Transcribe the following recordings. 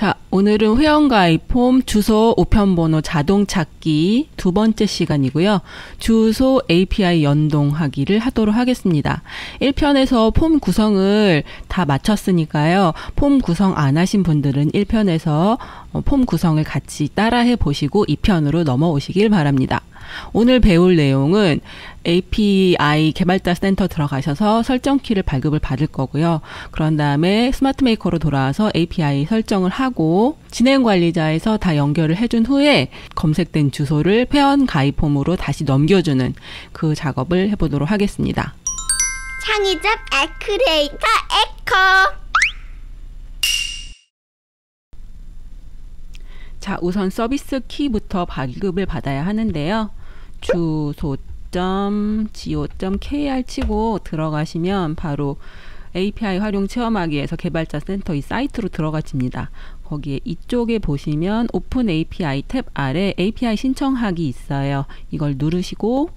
자, 오늘은 회원가입 폼 주소 우편번호 자동 찾기 두 번째 시간이고요. 주소 API 연동하기를 하도록 하겠습니다. 1편에서 폼 구성을 다 마쳤으니까요. 폼 구성 안 하신 분들은 1편에서 폼 구성을 같이 따라해 보시고 2편으로 넘어오시길 바랍니다. 오늘 배울 내용은 API 개발자 센터 들어가셔서 설정 키를 발급을 받을 거고요. 그런 다음에 스마트 메이커로 돌아와서 API 설정을 하고 진행 관리자에서 다 연결을 해준 후에 검색된 주소를 회원 가입 폼으로 다시 넘겨주는 그 작업을 해보도록 하겠습니다. 창의적 크리에이터 에코. 자, 우선 서비스 키부터 발급을 받아야 하는데요. 주소.go.kr 치고 들어가시면 바로 API 활용 체험하기에서 개발자 센터 이 사이트로 들어가집니다. 거기에 이쪽에 보시면 오픈 API 탭 아래 API 신청하기 있어요. 이걸 누르시고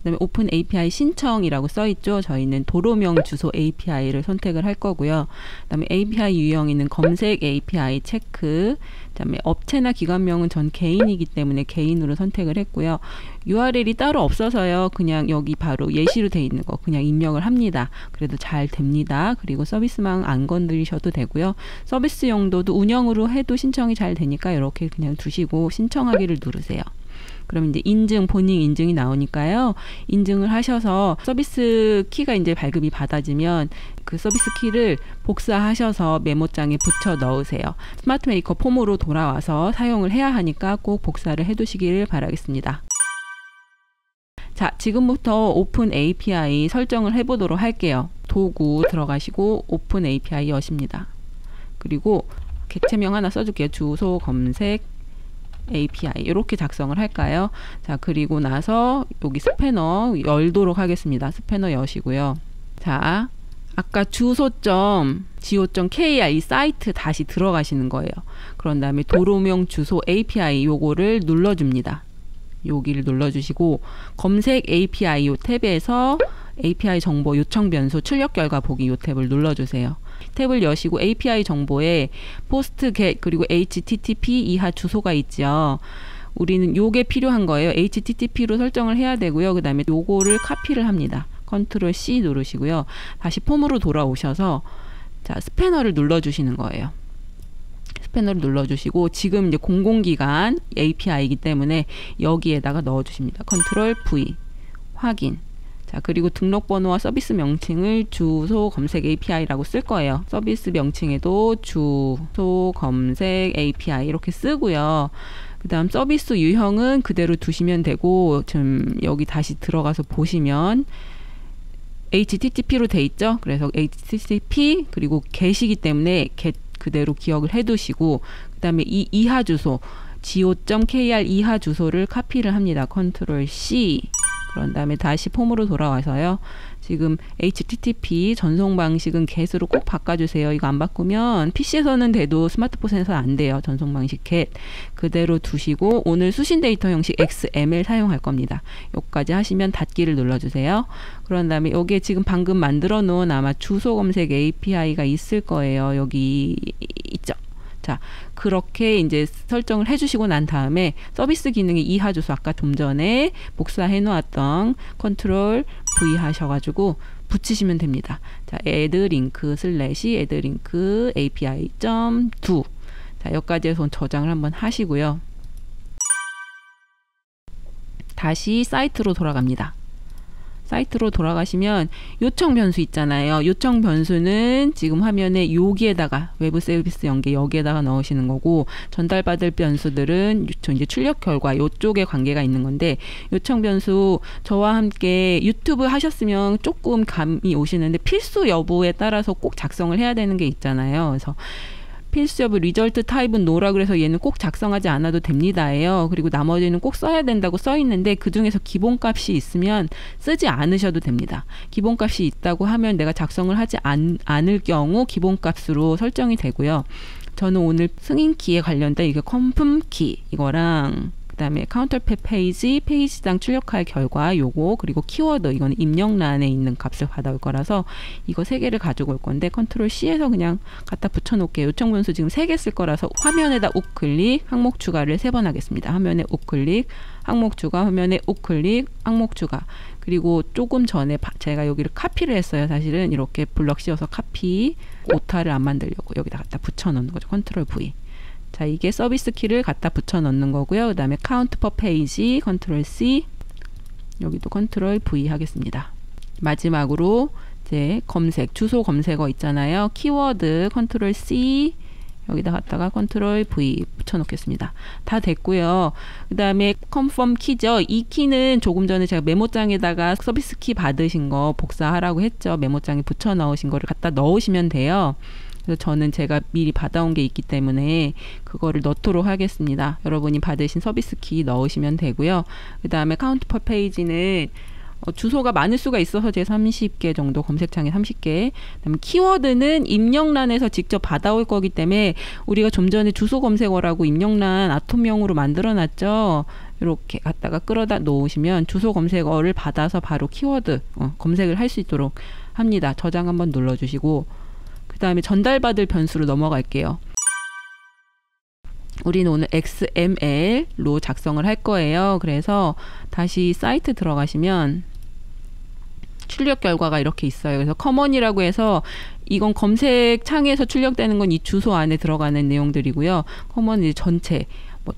그다음에 오픈 API 신청이라고 써있죠. 저희는 도로명 주소 API를 선택을 할 거고요. 그다음에 API 유형에는 검색 API 체크, 그다음에 업체나 기관명은 전 개인이기 때문에 개인으로 선택을 했고요. URL이 따로 없어서요. 그냥 여기 바로 예시로 돼 있는 거 그냥 입력을 합니다. 그래도 잘 됩니다. 그리고 서비스망 안 건드리셔도 되고요. 서비스 용도도 운영으로 해도 신청이 잘 되니까 이렇게 그냥 두시고 신청하기를 누르세요. 그럼 이제 인증, 본인 인증이 나오니까요. 인증을 하셔서 서비스 키가 이제 발급이 받아지면 그 서비스 키를 복사하셔서 메모장에 붙여 넣으세요. 스마트 메이커 폼으로 돌아와서 사용을 해야 하니까 꼭 복사를 해 두시기를 바라겠습니다. 자, 지금부터 오픈 API 설정을 해보도록 할게요. 도구 들어가시고 오픈 API 여십니다. 그리고 객체명 하나 써줄게요. 주소 검색 API 이렇게 작성을 할까요? 자, 그리고 나서 여기 스패너 열도록 하겠습니다. 스패너 여시고요. 자, 아까 주소.go.kr 이 사이트 다시 들어가시는 거예요. 그런 다음에 도로명 주소 API 요거를 눌러줍니다. 여기를 눌러주시고 검색 API 요 탭에서 API 정보 요청 변수 출력 결과 보기 요 탭을 눌러주세요. 탭을 여시고 API 정보에 post get 그리고 http 이하 주소가 있죠. 우리는 요게 필요한 거예요. http로 설정을 해야 되고요. 그 다음에 요거를 카피를 합니다. 컨트롤 C 누르시고요. 다시 폼으로 돌아오셔서 자, 스패너를 눌러주시는 거예요. 스패너를 눌러주시고 지금 이제 공공기관 API이기 때문에 여기에다가 넣어주십니다. 컨트롤 V 확인. 자, 그리고 등록번호와 서비스 명칭을 주소 검색 API라고 쓸 거예요. 서비스 명칭에도 주소 검색 API 이렇게 쓰고요. 그 다음 서비스 유형은 그대로 두시면 되고 지금 여기 다시 들어가서 보시면 HTTP로 돼 있죠. 그래서 HTTP 그리고 get이기 때문에 get 그대로 기억을 해 두시고 그 다음에 이 이하 주소 go.kr 이하 주소를 카피를 합니다. 컨트롤 C. 그런 다음에 다시 폼으로 돌아와서요. 지금 HTTP 전송 방식은 get으로 꼭 바꿔주세요. 이거 안 바꾸면 PC에서는 돼도 스마트폰에서는 안 돼요. 전송 방식 get 그대로 두시고 오늘 수신 데이터 형식 XML 사용할 겁니다. 여기까지 하시면 닫기를 눌러주세요. 그런 다음에 여기에 지금 방금 만들어 놓은 아마 주소 검색 API가 있을 거예요. 여기 있죠. 자, 그렇게 이제 설정을 해주시고 난 다음에 서비스 기능의 이하 주소 아까 좀 전에 복사해 놓았던 컨트롤 V 하셔가지고 붙이시면 됩니다. 자, add link 슬래시 add link api.do 자, 여기까지 해서 저장을 한번 하시고요. 다시 사이트로 돌아갑니다. 사이트로 돌아가시면 요청 변수 있잖아요. 요청 변수는 지금 화면에 여기에다가 외부 서비스 연계 여기에다가 넣으시는 거고 전달받을 변수들은 이제 출력 결과 이쪽에 관계가 있는 건데 요청 변수 저와 함께 유튜브 하셨으면 조금 감이 오시는데 필수 여부에 따라서 꼭 작성을 해야 되는 게 있잖아요. 그래서 필수 여부 리절트 타입은 no라 그래서 얘는 꼭 작성하지 않아도 됩니다예요. 그리고 나머지는 꼭 써야 된다고 써 있는데 그 중에서 기본값이 있으면 쓰지 않으셔도 됩니다. 기본값이 있다고 하면 내가 작성을 하지 않을 경우 기본값으로 설정이 되고요. 저는 오늘 승인키에 관련된 이게 confirm 키 이거랑 그 다음에 카운터펫 페이지, 페이지당 출력할 결과 요거, 그리고 키워드, 이거는 입력란에 있는 값을 받아올 거라서 이거 세 개를 가지고 올 건데 컨트롤 C에서 그냥 갖다 붙여 놓을게요. 요청 변수 지금 3개 쓸 거라서 화면에다 우클릭, 항목 추가를 3번 하겠습니다. 화면에 우클릭, 항목 추가, 화면에 우클릭, 항목 추가. 그리고 조금 전에 제가 여기를 카피를 했어요. 사실은 이렇게 블럭 씌워서 카피, 오타를 안 만들려고 여기다 갖다 붙여 넣는 거죠. 컨트롤 V. 자, 이게 서비스 키를 갖다 붙여 넣는 거고요. 그 다음에 카운트 퍼 페이지, 컨트롤 C, 여기도 컨트롤 V 하겠습니다. 마지막으로 이제 검색, 주소 검색어 있잖아요. 키워드, 컨트롤 C, 여기다 갖다가 컨트롤 V 붙여 놓겠습니다. 다 됐고요. 그 다음에 컨펌 키죠. 이 키는 조금 전에 제가 메모장에다가 서비스 키 받으신 거 복사하라고 했죠. 메모장에 붙여 넣으신 거를 갖다 넣으시면 돼요. 그래서 저는 제가 미리 받아온 게 있기 때문에 그거를 넣도록 하겠습니다. 여러분이 받으신 서비스 키 넣으시면 되고요. 그 다음에 카운트 퍼 페이지는 주소가 많을 수가 있어서 제 30개 정도, 검색창에 30개. 그다음에 키워드는 입력란에서 직접 받아올 거기 때문에 우리가 좀 전에 주소 검색어라고 입력란 아톰형으로 만들어 놨죠. 이렇게 갖다가 끌어다 놓으시면 주소 검색어를 받아서 바로 키워드 검색을 할 수 있도록 합니다. 저장 한번 눌러주시고 그 다음에 전달받을 변수로 넘어갈게요. 우리는 오늘 XML로 작성을 할 거예요. 그래서 다시 사이트 들어가시면 출력 결과가 이렇게 있어요. 그래서 커먼이라고 해서 이건 검색 창에서 출력되는 건 이 주소 안에 들어가는 내용들이고요. 커먼은 전체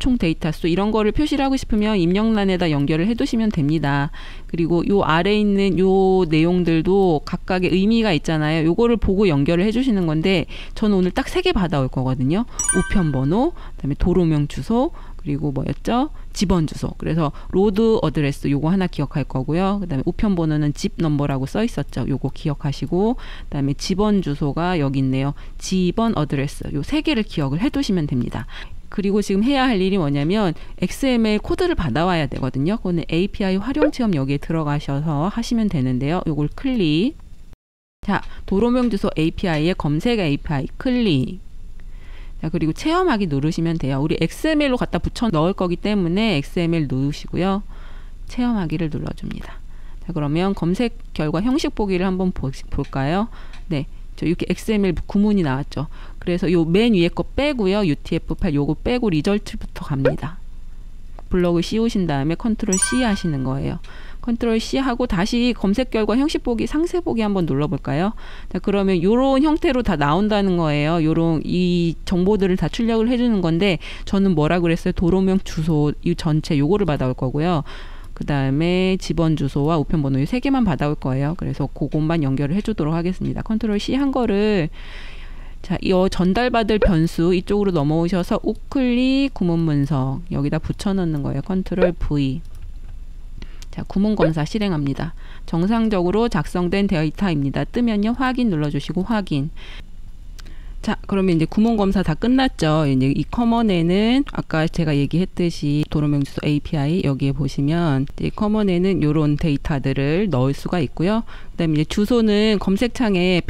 총 데이터 수 이런 거를 표시를 하고 싶으면 입력란에다 연결을 해 두시면 됩니다. 그리고 요 아래에 있는 요 내용들도 각각의 의미가 있잖아요. 요거를 보고 연결을 해 주시는 건데 저는 오늘 딱 3개 받아올 거거든요. 우편 번호, 그다음에 도로명 주소, 그리고 뭐였죠? 집원 주소. 그래서 로드 어드레스 요거 하나 기억할 거고요. 그다음에 우편 번호는 집 넘버라고 써 있었죠. 요거 기억하시고 그다음에 집원 주소가 여기 있네요. 집원 어드레스. 요 3개를 기억을 해 두시면 됩니다. 그리고 지금 해야 할 일이 뭐냐면 XML 코드를 받아와야 되거든요. 그거는 API 활용 체험 여기에 들어가셔서 하시면 되는데요. 요걸 클릭. 자, 도로명 주소 API에 검색 API 클릭. 자, 그리고 체험하기 누르시면 돼요. 우리 XML로 갖다 붙여 넣을 거기 때문에 XML 누르시고요. 체험하기를 눌러줍니다. 자, 그러면 검색 결과 형식 보기를 한번 볼까요? 네. 이렇게 XML 구문이 나왔죠. 그래서 요 맨 위에 거 빼고요. UTF-8 요거 빼고 리절트부터 갑니다. 블럭을 씌우신 다음에 컨트롤 C 하시는 거예요. 컨트롤 C 하고 다시 검색 결과 형식 보기, 상세 보기 한번 눌러볼까요? 자, 그러면 요런 형태로 다 나온다는 거예요. 요런 이 정보들을 다 출력을 해주는 건데 저는 뭐라 그랬어요? 도로명 주소 이 전체 요거를 받아올 거고요. 그 다음에 집원 주소와 우편 번호 이 3개만 받아올 거예요. 그래서 그것만 연결을 해주도록 하겠습니다. 컨트롤 C 한 거를 자, 이 전달받을 변수 이쪽으로 넘어오셔서 우클릭 구문 문서 여기다 붙여 넣는 거예요. 컨트롤 V. 자, 구문 검사 실행합니다. 정상적으로 작성된 데이터입니다. 뜨면요 확인 눌러주시고 확인. 자, 그러면 이제 구문 검사 다 끝났죠. 이제 이 커먼에는 아까 제가 얘기했듯이 도로명 주소 API 여기에 보시면 이제 커먼에는 요런 데이터들을 넣을 수가 있고요. 그다음에 이제 주소는 검색창에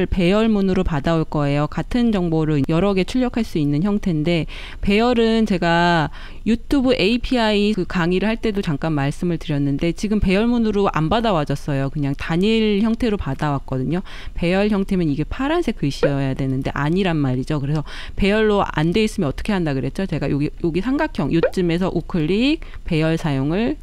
배열문으로 받아올 거예요. 같은 정보를 여러 개 출력할 수 있는 형태인데 배열은 제가 유튜브 API 그 강의를 할 때도 잠깐 말씀을 드렸는데 지금 배열문으로 안 받아와졌어요. 그냥 단일 형태로 받아왔거든요. 배열 형태면 이게 파란색 글씨여야 되는데 아니란 말이죠. 그래서 배열로 안 돼 있으면 어떻게 한다 그랬죠? 제가 여기 삼각형 요쯤에서 우클릭 배열 사용을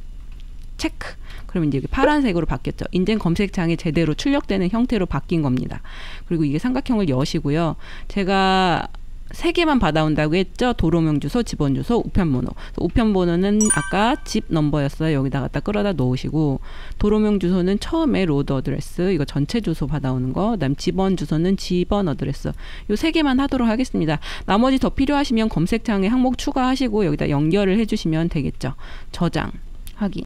체크. 그러면 이제 여기 파란색으로 바뀌었죠. 이제 검색창에 제대로 출력되는 형태로 바뀐 겁니다. 그리고 이게 삼각형을 여시고요. 제가 3개만 받아온다고 했죠. 도로명 주소, 집원 주소, 우편 번호. 우편 번호는 아까 집 넘버였어요. 여기다 갖다 끌어다 놓으시고 도로명 주소는 처음에 로드 어드레스 이거 전체 주소 받아오는 거. 그다음 집원 주소는 집원 어드레스. 요 3개만 하도록 하겠습니다. 나머지 더 필요하시면 검색창에 항목 추가하시고 여기다 연결을 해주시면 되겠죠. 저장, 확인.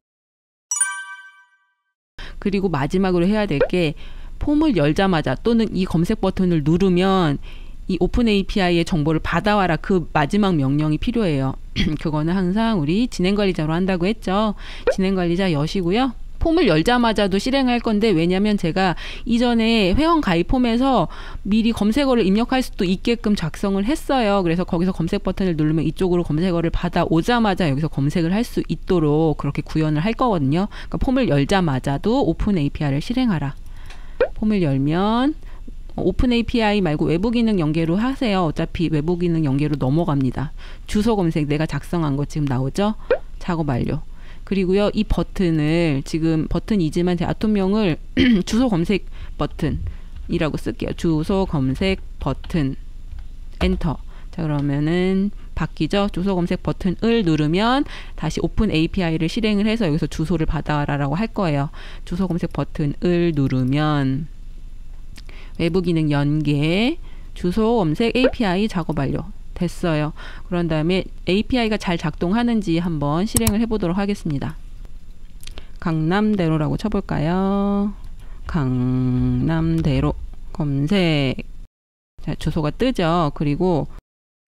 그리고 마지막으로 해야 될 게 폼을 열자마자 또는 이 검색 버튼을 누르면 이 오픈 API의 정보를 받아와라 그 마지막 명령이 필요해요. 그거는 항상 우리 진행관리자로 한다고 했죠. 진행관리자 여시고요. 폼을 열자마자도 실행할 건데, 왜냐면 제가 이전에 회원 가입 폼에서 미리 검색어를 입력할 수도 있게끔 작성을 했어요. 그래서 거기서 검색 버튼을 누르면 이쪽으로 검색어를 받아오자마자 여기서 검색을 할 수 있도록 그렇게 구현을 할 거거든요. 그러니까 폼을 열자마자도 오픈 API를 실행하라. 폼을 열면 오픈 API 말고 외부 기능 연계로 하세요. 어차피 외부 기능 연계로 넘어갑니다. 주소 검색 내가 작성한 거 지금 나오죠? 작업 완료. 그리고요, 이 버튼을, 지금 버튼이지만 제 아톰명을 주소 검색 버튼이라고 쓸게요. 주소 검색 버튼 엔터. 자, 그러면은 바뀌죠? 주소 검색 버튼을 누르면 다시 오픈 API를 실행을 해서 여기서 주소를 받아라라고 할 거예요. 주소 검색 버튼을 누르면 외부 기능 연계, 주소 검색 API 작업 완료. 됐어요. 그런 다음에 API가 잘 작동하는지 한번 실행을 해보도록 하겠습니다. 강남대로라고 쳐볼까요? 강남대로 검색. 자, 주소가 뜨죠. 그리고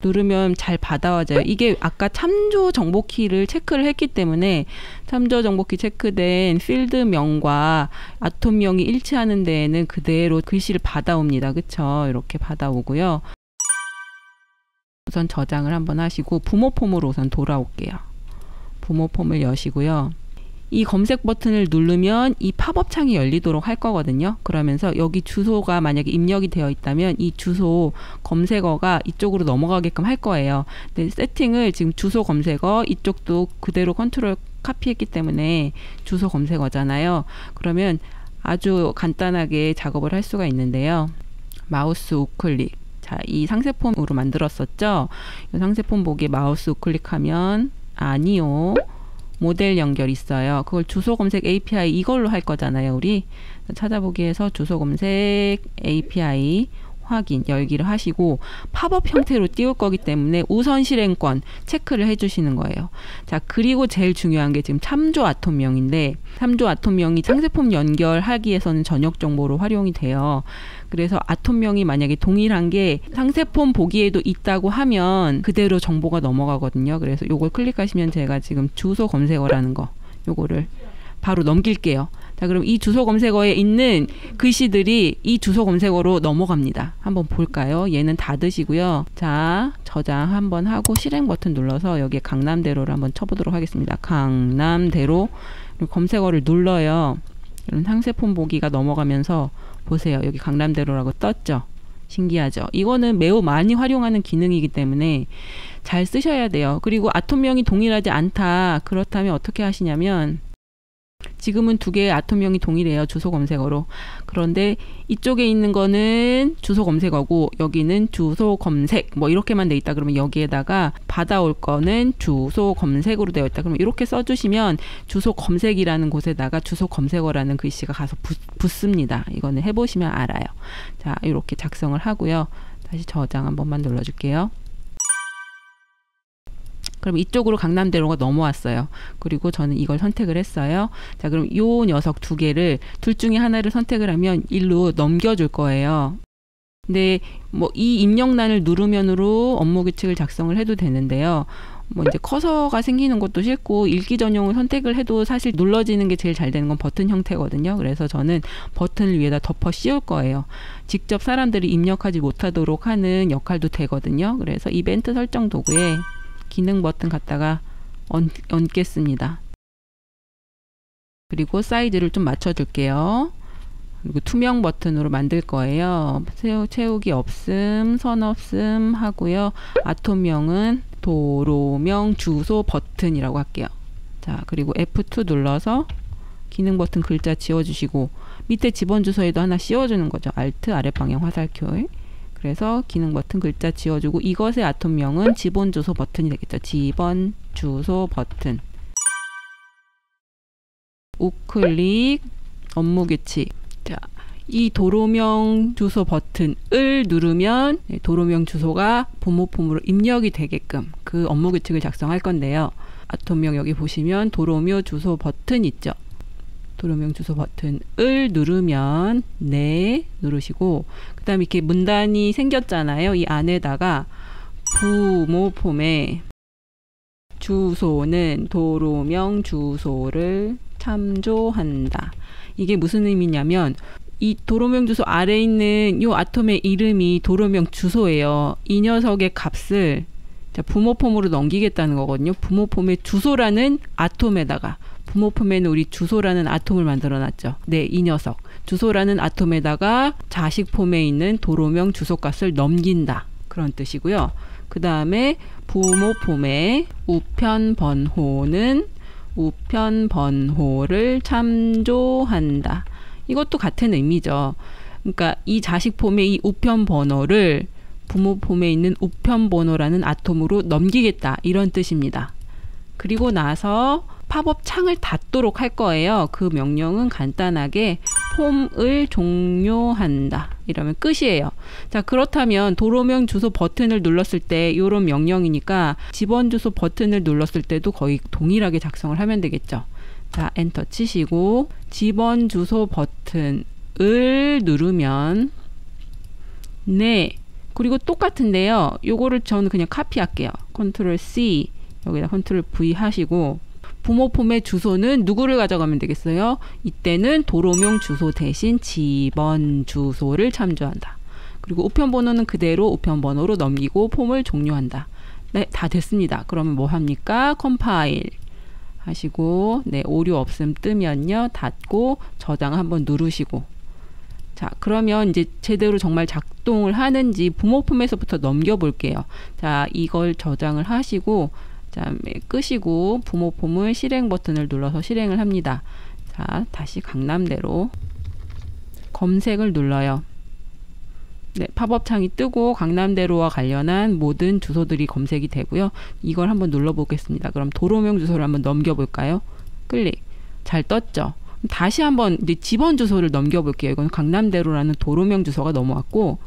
누르면 잘 받아와져요. 이게 아까 참조 정보키를 체크를 했기 때문에 참조 정보키 체크된 필드명과 아톰명이 일치하는 데에는 그대로 글씨를 받아옵니다. 그쵸? 이렇게 받아오고요. 우선 저장을 한번 하시고 부모 폼으로 우선 돌아올게요. 부모 폼을 여시고요. 이 검색 버튼을 누르면 이 팝업 창이 열리도록 할 거거든요. 그러면서 여기 주소가 만약에 입력이 되어 있다면 이 주소 검색어가 이쪽으로 넘어가게끔 할 거예요. 근데 세팅을 지금 주소 검색어 이쪽도 그대로 컨트롤 카피했기 때문에 주소 검색어잖아요. 그러면 아주 간단하게 작업을 할 수가 있는데요. 마우스 우클릭. 자, 이 상세폼으로 만들었었죠. 이 상세폼 보기에 마우스 우클릭하면 아니요. 모델 연결 있어요. 그걸 주소 검색 API 이걸로 할 거잖아요. 우리 찾아보기에서 주소 검색 API 확인 열기를 하시고 팝업 형태로 띄울 거기 때문에 우선 실행권 체크를 해주시는 거예요. 자, 그리고 제일 중요한 게 지금 참조 아톰명인데, 참조 아톰명이 상세폼 연결하기에서는 전역 정보로 활용이 돼요. 그래서 아톰명이 만약에 동일한 게 상세폼 보기에도 있다고 하면 그대로 정보가 넘어가거든요. 그래서 요걸 클릭하시면 제가 지금 주소 검색어라는 거 요거를 바로 넘길게요. 자, 그럼 이 주소 검색어에 있는 글씨들이 이 주소 검색어로 넘어갑니다. 한번 볼까요? 얘는 닫으시고요. 자, 저장 한번 하고 실행 버튼 눌러서 여기에 강남대로를 한번 쳐보도록 하겠습니다. 강남대로 검색어를 눌러요. 이런 상세폼 보기가 넘어가면서 보세요. 여기 강남대로라고 떴죠? 신기하죠? 이거는 매우 많이 활용하는 기능이기 때문에 잘 쓰셔야 돼요. 그리고 아톰명이 동일하지 않다. 그렇다면 어떻게 하시냐면, 지금은 두 개의 아톰명이 동일해요. 주소 검색어로. 그런데 이쪽에 있는 거는 주소 검색어고 여기는 주소 검색 뭐 이렇게만 돼 있다. 그러면 여기에다가 받아올 거는 주소 검색으로 되어 있다. 그러면 이렇게 써주시면 주소 검색이라는 곳에다가 주소 검색어라는 글씨가 가서 붙습니다. 이거는 해보시면 알아요. 자, 이렇게 작성을 하고요. 다시 저장 한 번만 눌러줄게요. 그럼 이쪽으로 강남대로가 넘어왔어요. 그리고 저는 이걸 선택을 했어요. 자, 그럼 요 녀석 두 개를 둘 중에 하나를 선택을 하면 일로 넘겨줄 거예요. 근데 뭐 이 입력란을 누르면으로 업무 규칙을 작성을 해도 되는데요. 뭐 이제 커서가 생기는 것도 싫고 읽기 전용을 선택을 해도 사실 눌러지는 게 제일 잘 되는 건 버튼 형태거든요. 그래서 저는 버튼을 위에다 덮어 씌울 거예요. 직접 사람들이 입력하지 못하도록 하는 역할도 되거든요. 그래서 이벤트 설정 도구에 기능 버튼 갖다가 얹겠습니다. 그리고 사이즈를 좀 맞춰줄게요. 그리고 투명 버튼으로 만들 거예요. 채우기 없음, 선 없음 하고요. 아톰명은 도로명 주소 버튼이라고 할게요. 자, 그리고 F2 눌러서 기능 버튼 글자 지워주시고 밑에 집원 주소에도 하나 씌워주는 거죠. Alt 아랫방향 화살표. 그래서 기능 버튼 글자 지워주고 이것의 아톰명은 집원 주소 버튼이 되겠죠. 집원 주소 버튼. 우클릭 업무 규칙. 자, 이 도로명 주소 버튼을 누르면 도로명 주소가 본모폼으로 입력이 되게끔 그 업무 규칙을 작성할 건데요. 아톰명 여기 보시면 도로명 주소 버튼 있죠. 도로명 주소 버튼을 누르면 네 누르시고 그 다음에 이렇게 문단이 생겼잖아요. 이 안에다가 부모폼에 주소는 도로명 주소를 참조한다. 이게 무슨 의미냐면 이 도로명 주소 아래에 있는 이 아톰의 이름이 도로명 주소예요. 이 녀석의 값을 자, 부모 폼으로 넘기겠다는 거거든요. 부모 폼의 주소라는 아톰에다가 부모 폼에는 우리 주소라는 아톰을 만들어놨죠. 네, 이 녀석 주소라는 아톰에다가 자식 폼에 있는 도로명 주소 값을 넘긴다. 그런 뜻이고요. 그 다음에 부모 폼의 우편 번호는 우편 번호를 참조한다. 이것도 같은 의미죠. 그러니까 이 자식 폼의 이 우편 번호를 부모 폼에 있는 우편 번호라는 아톰으로 넘기겠다. 이런 뜻입니다. 그리고 나서 팝업 창을 닫도록 할 거예요. 그 명령은 간단하게 폼을 종료한다. 이러면 끝이에요. 자, 그렇다면 도로명 주소 버튼을 눌렀을 때 이런 명령이니까 집원 주소 버튼을 눌렀을 때도 거의 동일하게 작성을 하면 되겠죠. 자, 엔터 치시고 집원 주소 버튼을 누르면 네. 그리고 똑같은데요. 요거를 저는 그냥 카피할게요. 컨트롤 C 여기다 컨트롤 V 하시고 부모 폼의 주소는 누구를 가져가면 되겠어요? 이때는 도로명 주소 대신 집원 주소를 참조한다. 그리고 우편 번호는 그대로 우편 번호로 넘기고 폼을 종료한다. 네, 다 됐습니다. 그러면 뭐 합니까? 컴파일 하시고 네, 오류 없음 뜨면요. 닫고 저장 한번 누르시고 자, 그러면 이제 제대로 정말 작동을 하는지 부모 폼에서부터 넘겨 볼게요. 자, 이걸 저장을 하시고 자, 끄시고 부모 폼을 실행 버튼을 눌러서 실행을 합니다. 자, 다시 강남대로 검색을 눌러요. 네, 팝업 창이 뜨고 강남대로와 관련한 모든 주소들이 검색이 되고요. 이걸 한번 눌러보겠습니다. 그럼 도로명 주소를 한번 넘겨볼까요? 클릭. 잘 떴죠? 다시 한번 이제 집원 주소를 넘겨볼게요. 이건 강남대로라는 도로명 주소가 넘어왔고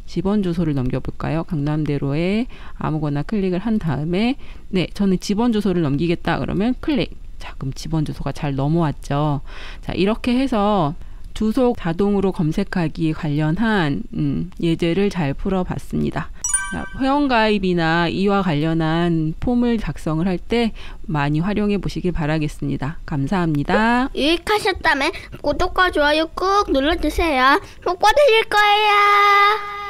집원 주소를 넘겨볼까요? 강남대로에 아무거나 클릭을 한 다음에 네, 저는 집원 주소를 넘기겠다. 그러면 클릭. 자, 그럼 집원 주소가 잘 넘어왔죠. 자, 이렇게 해서 주소 자동으로 검색하기 관련한 예제를 잘 풀어봤습니다. 자, 회원가입이나 이와 관련한 폼을 작성을 할 때 많이 활용해 보시길 바라겠습니다. 감사합니다. 유익하셨다면 구독과 좋아요 꾹 눌러주세요. 복 받으실 거예요.